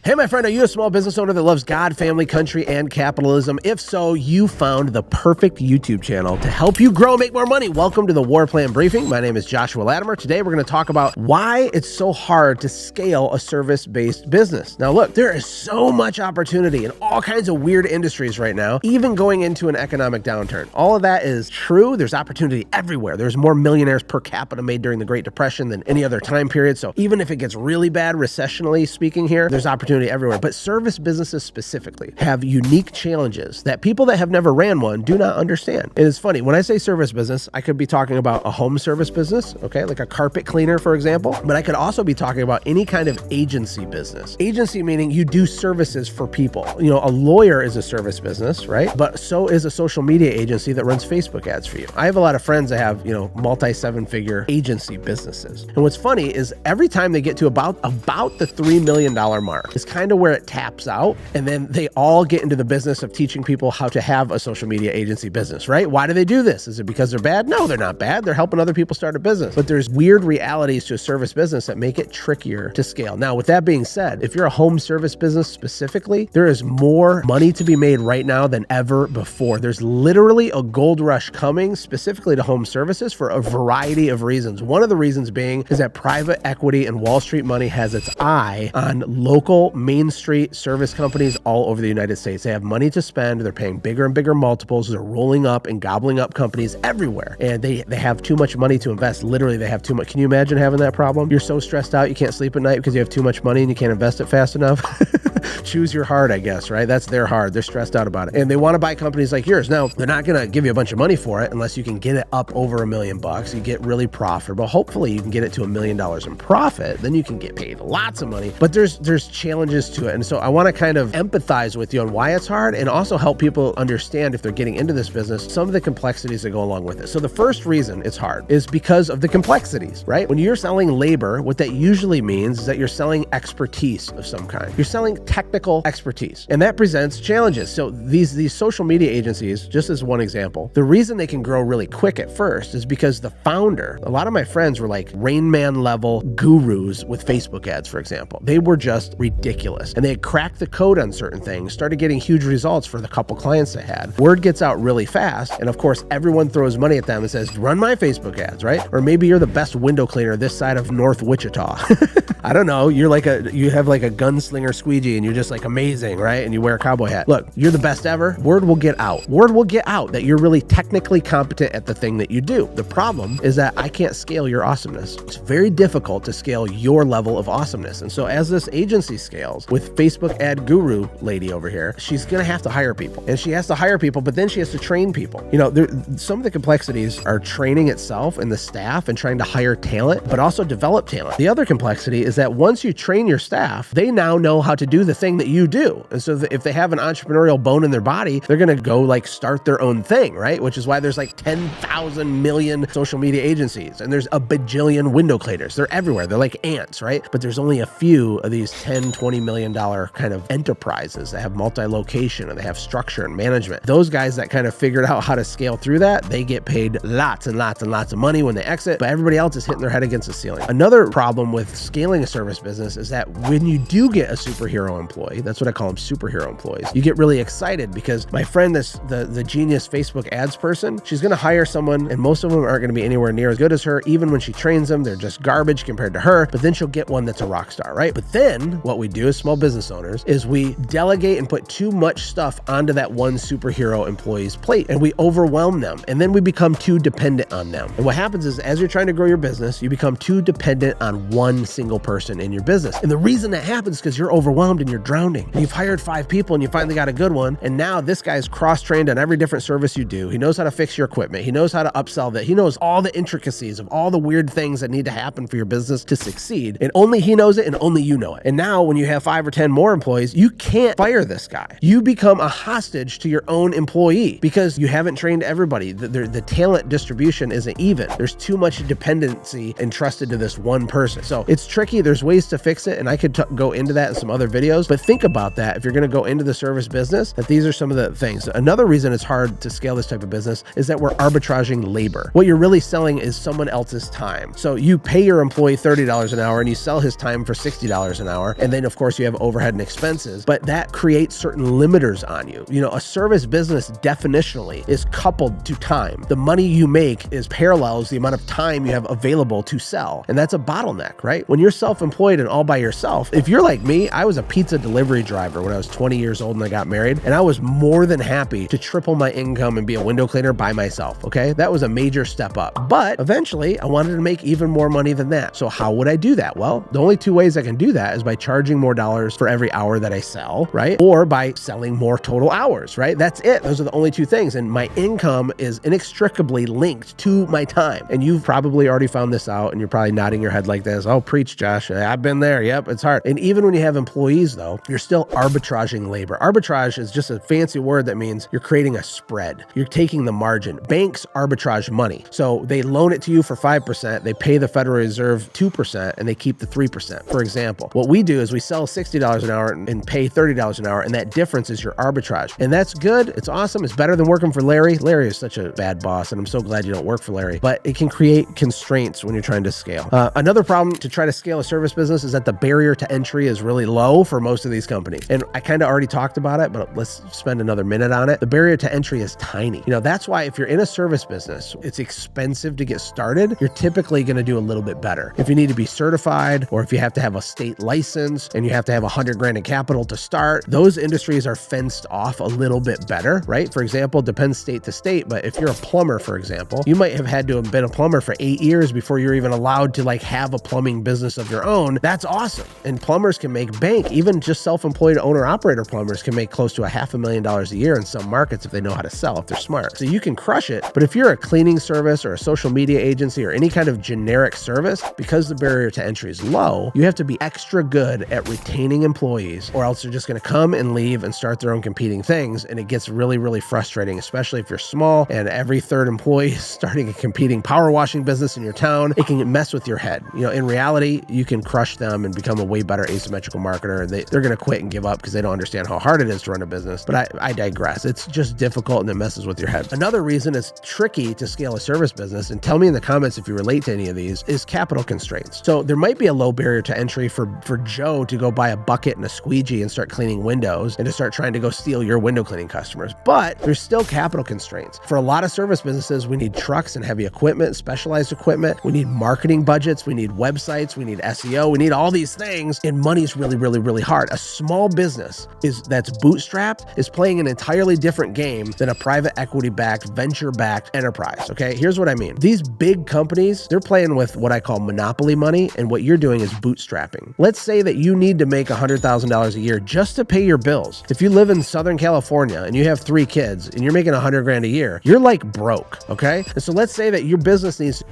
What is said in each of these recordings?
Hey, my friend, are you a small business owner that loves God, family, country, and capitalism? If so, you found the perfect YouTube channel to help you grow and make more money. Welcome to the War Plan Briefing. My name is Joshua Latimer. Today, we're going to talk about why it's so hard to scale a service-based business. Now, look, there is so much opportunity in all kinds of weird industries right now, even going into an economic downturn. All of that is true. There's opportunity everywhere. There's more millionaires per capita made during the Great Depression than any other time period. So even if it gets really bad, recessionally speaking here, there's opportunity everywhere. But service businesses specifically have unique challenges that people that have never ran one do not understand. And it's funny, when I say service business, I could be talking about a home service business, okay, like a carpet cleaner, for example, but I could also be talking about any kind of agency business. Agency meaning you do services for people. You know, a lawyer is a service business, right? But so is a social media agency that runs Facebook ads for you. I have a lot of friends that have, you know, multi-seven-figure agency businesses. And what's funny is every time they get to about the $3 million mark, it's kind of where it taps out. And then they all get into the business of teaching people how to have a social media agency business, right? Why do they do this? Is it because they're bad? No, they're not bad. They're helping other people start a business. But there's weird realities to a service business that make it trickier to scale. Now, with that being said, if you're a home service business specifically, there is more money to be made right now than ever before. There's literally a gold rush coming specifically to home services for a variety of reasons. One of the reasons being is that private equity and Wall Street money has its eye on local Main Street service companies all over the United States. They have money to spend. They're paying bigger and bigger multiples. They're rolling up and gobbling up companies everywhere. And they have too much money to invest. Literally, they have too much. Can you imagine having that problem? You're so stressed out, you can't sleep at night because you have too much money and you can't invest it fast enough. Choose your hard, I guess, right? That's their hard. They're stressed out about it. And they want to buy companies like yours. Now, they're not going to give you a bunch of money for it unless you can get it up over $1 million. You get really profitable. Hopefully, you can get it to $1 million in profit. Then you can get paid lots of money. But there's challenges to it. And so I want to kind of empathize with you on why it's hard and also help people understand if they're getting into this business, some of the complexities that go along with it. So the first reason it's hard is because of the complexities, right? When you're selling labor, what that usually means is that you're selling expertise of some kind. You're selling technical expertise, and that presents challenges. So these social media agencies, just as one example, the reason they can grow really quick at first is because the founder, a lot of my friends were like Rain Man level gurus with Facebook ads, for example. They were just ridiculous, and they had cracked the code on certain things, started getting huge results for the couple clients they had. Word gets out really fast, and of course, everyone throws money at them and says, run my Facebook ads, right? Or maybe you're the best window cleaner this side of North Wichita. I don't know. You have like a gunslinger squeegee and you're just like amazing, right? And you wear a cowboy hat. Look, you're the best ever. Word will get out. Word will get out that you're really technically competent at the thing that you do. The problem is that I can't scale your awesomeness. It's very difficult to scale your level of awesomeness. And so as this agency scales with Facebook ad guru lady over here, she's going to have to hire people, and she has to hire people, but then she has to train people. You know, some of the complexities are training itself and the staff and trying to hire talent, but also develop talent. The other complexity is that once you train your staff, they now know how to do the thing that you do. And so if they have an entrepreneurial bone in their body, they're going to go like start their own thing, right? Which is why there's like 10,000 million social media agencies and there's a bajillion window cleaners. They're everywhere. They're like ants, right? But there's only a few of these $10-20 million kind of enterprises that have multi-location and they have structure and management. Those guys that kind of figured out how to scale through that, they get paid lots and lots and lots of money when they exit, but everybody else is hitting their head against the ceiling. Another problem with scaling a service business is that when you do get a superhero employee, that's what I call them, superhero employees, you get really excited because my friend, the genius Facebook ads person, she's going to hire someone and most of them aren't going to be anywhere near as good as her. Even when she trains them, they're just garbage compared to her, but then she'll get one that's a rock star, right? But then what we do as small business owners is we delegate and put too much stuff onto that one superhero employee's plate and we overwhelm them, and then we become too dependent on them. And what happens is as you're trying to grow your business, you become too dependent on one single person in your business. And the reason that happens is because you're overwhelmed and you're drowning. And you've hired 5 people and you finally got a good one, and now this guy's cross-trained on every different service you do. He knows how to fix your equipment. He knows how to upsell that. He knows all the intricacies of all the weird things that need to happen for your business to succeed, and only he knows it and only you know it. And now when you have 5 or 10 more employees, you can't fire this guy. You become a hostage to your own employee because you haven't trained everybody. The talent distribution isn't even. There's too much dependency entrusted to this one person. So it's tricky. There's ways to fix it, and I could go into that in some other videos. videos, but think about that if you're going to go into the service business, that these are some of the things. Another reason it's hard to scale this type of business is that we're arbitraging labor. What you're really selling is someone else's time. So you pay your employee $30 an hour and you sell his time for $60 an hour. And then of course you have overhead and expenses, but that creates certain limiters on you. You know, a service business definitionally is coupled to time. The money you make is parallels the amount of time you have available to sell. And that's a bottleneck, right? When you're self-employed and all by yourself, if you're like me, I was a pizza delivery driver when I was 20 years old and I got married, and I was more than happy to triple my income and be a window cleaner by myself, okay? That was a major step up. But eventually, I wanted to make even more money than that. So how would I do that? Well, the only two ways I can do that is by charging more dollars for every hour that I sell, right? Or by selling more total hours, right? That's it. Those are the only two things. And my income is inextricably linked to my time. And you've probably already found this out, and you're probably nodding your head like this. Oh, preach, Josh. I've been there. Yep, it's hard. And even when you have employees, though, you're still arbitraging labor. Arbitrage is just a fancy word that means you're creating a spread. You're taking the margin. Banks arbitrage money. So they loan it to you for 5%, they pay the Federal Reserve 2%, and they keep the 3%. For example, what we do is we sell $60 an hour and pay $30 an hour, and that difference is your arbitrage. And that's good. It's awesome. It's better than working for Larry. Larry is such a bad boss, and I'm so glad you don't work for Larry. But it can create constraints when you're trying to scale. Another problem to try to scale a service business is that the barrier to entry is really low for most of these companies. And I kind of already talked about it, but let's spend another minute on it. The barrier to entry is tiny. You know, that's why if you're in a service business, it's expensive to get started. You're typically going to do a little bit better. If you need to be certified, or if you have to have a state license and you have to have $100,000 in capital to start, those industries are fenced off a little bit better, right? For example, depends state to state, but if you're a plumber, for example, you might have had to have been a plumber for 8 years before you're even allowed to like have a plumbing business of your own. That's awesome. And plumbers can make bank. Even just self-employed owner-operator plumbers can make close to $500,000 a year in some markets if they know how to sell, if they're smart. So you can crush it. But if you're a cleaning service or a social media agency or any kind of generic service, because the barrier to entry is low, you have to be extra good at retaining employees, or else they're just going to come and leave and start their own competing things. And it gets really, really frustrating, especially if you're small and every third employee is starting a competing power washing business in your town. It can mess with your head. You know, in reality, you can crush them and become a way better asymmetrical marketer. They're going to quit and give up because they don't understand how hard it is to run a business. But I digress. It's just difficult and it messes with your head. Another reason it's tricky to scale a service business, and tell me in the comments if you relate to any of these, is capital constraints. So there might be a low barrier to entry for Joe to go buy a bucket and a squeegee and start cleaning windows and to start trying to go steal your window cleaning customers. But there's still capital constraints. For a lot of service businesses, we need trucks and heavy equipment, specialized equipment. We need marketing budgets. We need websites. We need SEO. We need all these things. And money's really, really, really hard. A small business that's bootstrapped is playing an entirely different game than a private equity-backed, venture-backed enterprise. Okay, here's what I mean. These big companies, they're playing with what I call monopoly money, and what you're doing is bootstrapping. Let's say that you need to make $100,000 a year just to pay your bills. If you live in Southern California and you have 3 kids and you're making $100,000 a year, you're like broke, okay? And so let's say that your business needs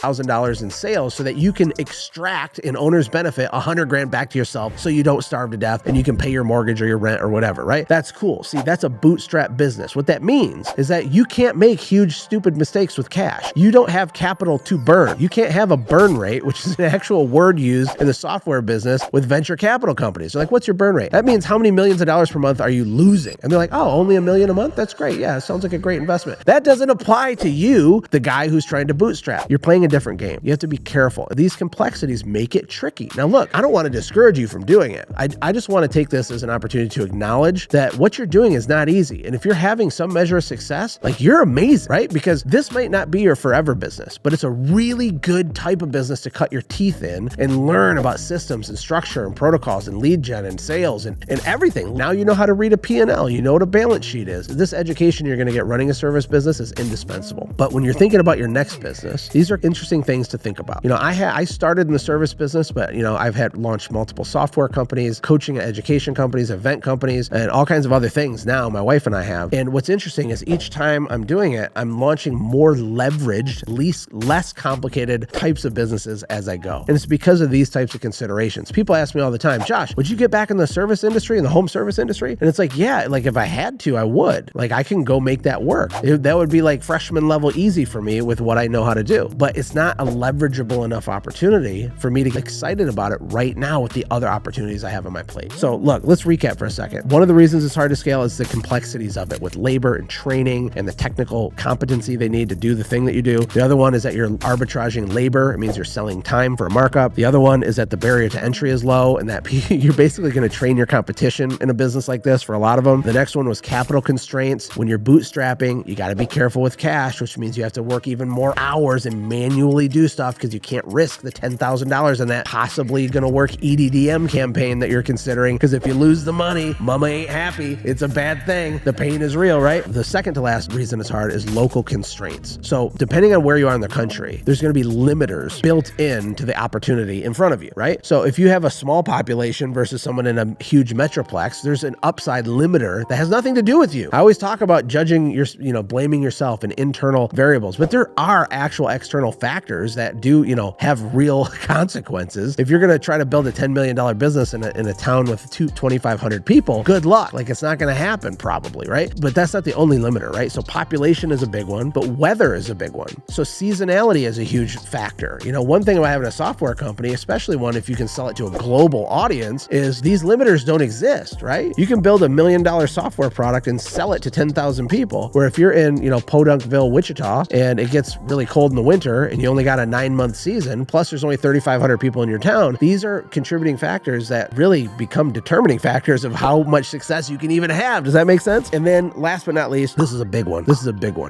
$1,000 in sales so that you can extract an owner's benefit $100,000 back to yourself so you don't starve to death and you can pay your mortgage or your rent or whatever, right? That's cool. See, that's a bootstrap business. What that means is that you can't make huge, stupid mistakes with cash. You don't have capital to burn. You can't have a burn rate, which is an actual word used in the software business with venture capital companies. They're like, what's your burn rate? That means how many millions of dollars per month are you losing? And they're like, oh, only $1 million a month? That's great. Yeah, it sounds like a great investment. That doesn't apply to you, the guy who's trying to bootstrap. You're playing a different game. You have to be careful. These complexities make it tricky. Now, look, I don't want to discourage you from doing it. I just want to take this as an opportunity to acknowledge that what you're doing is not easy. And if you're having some measure of success, like, you're amazing, right? Because this might not be your forever business, but it's a really good type of business to cut your teeth in and learn about systems and structure and protocols and lead gen and sales and everything. Now you know how to read a P&L. You know what a balance sheet is. This education you're going to get running a service business is indispensable. But when you're thinking about your next business, these are interesting things to think about. You know, I started in the service business, but you know, I've had launched multiple software companies, coaching and education companies, event companies, and all kinds of other things now my wife and I have. And what's interesting is each time I'm doing it, I'm launching more leveraged, less complicated types of businesses as I go. And it's because of these types of considerations. People ask me all the time, Josh, would you get back in the service industry, in the home service industry? And it's like, yeah, like if I had to, I would. Like, I can go make that work. That would be like freshman level easy for me with what I know how to do. But it's it's not a leverageable enough opportunity for me to get excited about it right now with the other opportunities I have on my plate. So look, let's recap for a second. One of the reasons it's hard to scale is the complexities of it with labor and training and the technical competency they need to do the thing that you do. The other one is that you're arbitraging labor. It means you're selling time for a markup. The other one is that the barrier to entry is low and that you're basically going to train your competition in a business like this for a lot of them. The next one was capital constraints. When you're bootstrapping, you got to be careful with cash, which means you have to work even more hours and manually do stuff because you can't risk the $10,000 in that possibly going to work EDDM campaign that you're considering, because if you lose the money, mama ain't happy. It's a bad thing. The pain is real, right? The second to last reason it's hard is local constraints. So depending on where you are in the country, there's going to be limiters built into the opportunity in front of you, right? So if you have a small population versus someone in a huge metroplex, there's an upside limiter that has nothing to do with you. I always talk about judging your, blaming yourself and internal variables, but there are actual external factors that do, have real consequences. If you're going to try to build a $10 million business in a town with 2,500 people, good luck. Like, it's not going to happen probably, right? But that's not the only limiter, right? So population is a big one, but weather is a big one. So seasonality is a huge factor. One thing about having a software company, especially one if you can sell it to a global audience, is these limiters don't exist, right? You can build $1 million software product and sell it to 10,000 people, where if you're in, Podunkville, Wichita, and it gets really cold in the winter and you only got a 9-month season, plus there's only 3,500 people in your town, these are contributing factors that really become determining factors of how much success you can even have. Does that make sense? And then last but not least, this is a big one.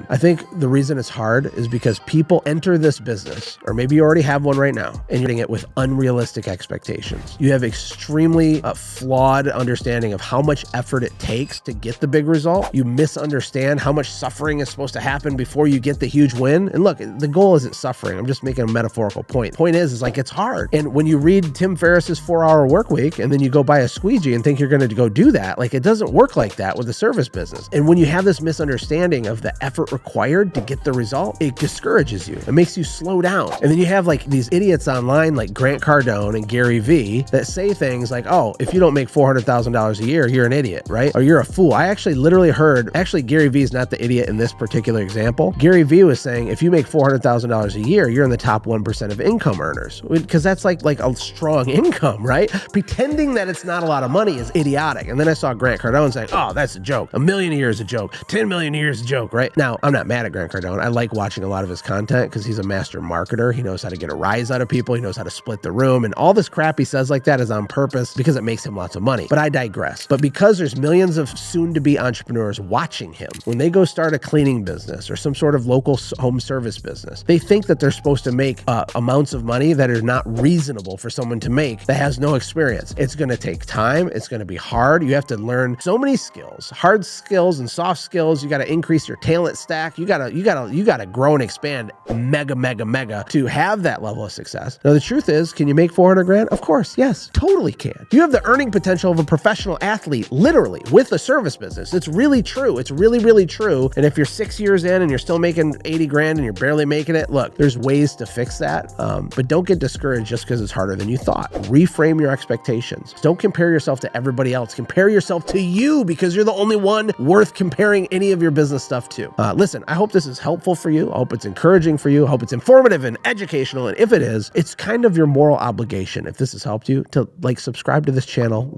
I think the reason it's hard is because people enter this business, or maybe you already have one right now, and you're doing it with unrealistic expectations. You have extremely flawed understanding of how much effort it takes to get the big result. You misunderstand how much suffering is supposed to happen before you get the huge win. And look, the goal isn't suffering. I'm just making a metaphorical point. Point is like, it's hard. And when you read Tim Ferriss's 4-Hour Workweek and then you go buy a squeegee and think you're going to go do that, like, it doesn't work like that with the service business. And when you have this misunderstanding of the effort required to get the result, it discourages you. It makes you slow down. And then you have like these idiots online like Grant Cardone and Gary Vee that say things like, oh, if you don't make $400,000 a year, you're an idiot, right? Or you're a fool. I actually literally heard, Gary Vee is not the idiot in this particular example. Gary Vee was saying, if you make $400,000 a year, you're in the top 1% of income earners, because that's like a strong income, right? Pretending that it's not a lot of money is idiotic. And then I saw Grant Cardone saying, oh, that's a joke. $1 million a year is a joke. 10 million a year is a joke, right? Now, I'm not mad at Grant Cardone. I like watching a lot of his content because he's a master marketer. He knows how to get a rise out of people. He knows how to split the room, and all this crap he says like that is on purpose because it makes him lots of money. But I digress. But because there's millions of soon-to-be entrepreneurs watching him, when they go start a cleaning business or some sort of local home service business, they think that they're supposed to make amounts of money that are not reasonable for someone to make that has no experience. It's going to take time. It's going to be hard. You have to learn so many skills, hard skills and soft skills. You got to increase your talent stack. You got to grow and expand mega to have that level of success. Now, the truth is, can you make 400 grand? Of course, yes, totally can. You have the earning potential of a professional athlete, literally, with a service business. It's really true. It's really true. And if you're 6 years in and you're still making 80 grand and you're barely making it, look, there's ways to fix that. But don't get discouraged just because it's harder than you thought. Reframe your expectations. Don't compare yourself to everybody else. Compare yourself to you, because you're the only one worth comparing any of your business stuff to. Listen, I hope this is helpful for you. I hope it's encouraging for you. I hope it's informative and educational. And if it is, it's kind of your moral obligation, if this has helped you, to subscribe to this channel,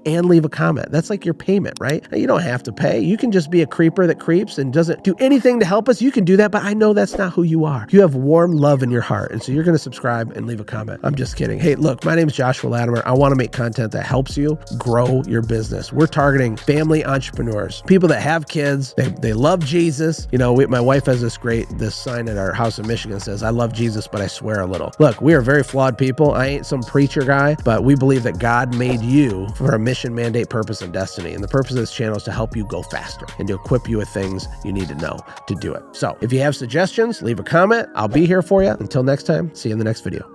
and leave a comment. That's like your payment, right? Now, you don't have to pay. You can just be a creeper that creeps and doesn't do anything to help us. You can do that, but I know that's not who you are. You have warm love in your heart. And so you're going to subscribe and leave a comment. I'm just kidding. Hey, look, my name is Joshua Latimer. I want to make content that helps you grow your business. We're targeting family entrepreneurs, people that have kids. They love Jesus. My wife has this sign at our house in Michigan that says, I love Jesus, but I swear a little. Look, we are very flawed people. I ain't some preacher guy, but we believe that God made you for a mission, mandate, purpose, and destiny. And the purpose of this channel is to help you go faster and to equip you with things you need to know to do it. So if you have suggestions, leave a comment. I'll be here for you. Until next time, see you in the next video.